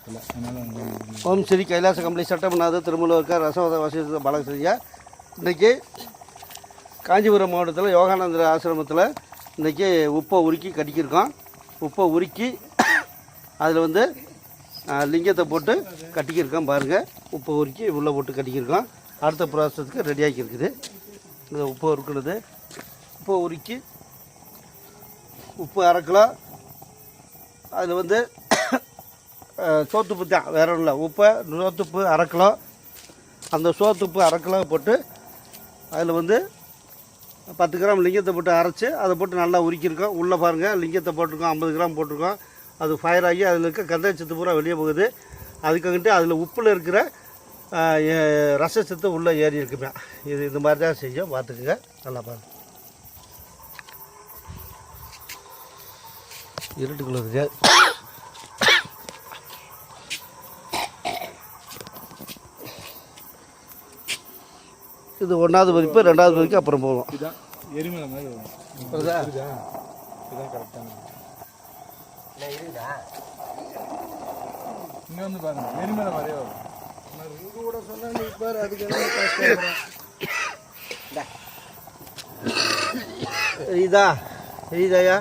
ஓம் ஸ்ரீ கைலாச கம்பளி சட்டமன்னாத திருமூலவர்க்கார் ரசவத வசித்த பாலகிருஷ்ணய்யா. இன்றைக்கி காஞ்சிபுரம் மாவட்டத்தில் யோகானந்தர் ஆசிரமத்தில் இன்றைக்கி உப்பை உருக்கி கட்டிக்கிருக்கோம். உப்பை உருக்கி அதில் வந்து லிங்கத்தை போட்டு கட்டிக்கிருக்கோம். பாருங்கள், உப்பை உருக்கி உள்ளே போட்டு கட்டிக்கிருக்கோம். அடுத்த ப்ராசஸுக்கு ரெடியாகி இருக்குது. இந்த உப்பை உருக்குனது உப்பை உருக்கி உப்பு 1/2 கிலோ, அதில் வந்து சோத்துப்பு தான், வேற ஒன்றும் இல்லை. உப்பை சோத்துப்பு 1/2 கிலோ, அந்த சோத்துப்பு 1/2 கிலோ போட்டு அதில் வந்து 10 கிராம் லிங்கத்தை போட்டு அரைச்சி அதை போட்டு நல்லா உரிக்கிருக்கோம். உள்ளே பாருங்கள், லிங்கத்தை போட்டிருக்கோம், 50 கிராம் போட்டிருக்கோம். அது ஃபயர் ஆகி அதில் இருக்க கந்தச்சத்து பூரா வெளியே போகுது. அதுக்காகிட்டு அதில் உப்பில் இருக்கிற ரசச்சத்து உள்ளே ஏறி இருக்குமே. இது இந்த மாதிரி தான் செய்யும், பார்த்துக்குங்க. நல்லா பாருங்கள், இருட்டுக்குள்ள இருக்கு. இது 1வது பதிப்பு, 2வது பதிப்பு அப்புறம் போவோம். இதுதான் எரிமலை மாதிரி வரும். இதுதான் கரெக்டான. இங்கே வந்து பாருங்க, எரிமலை மாதிரியே வரும். இங்கே கூட சொன்னாங்க பாரு, அதுக்கு என்ன இதாயா,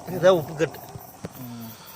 இதுதான் உப்பு கட்டு.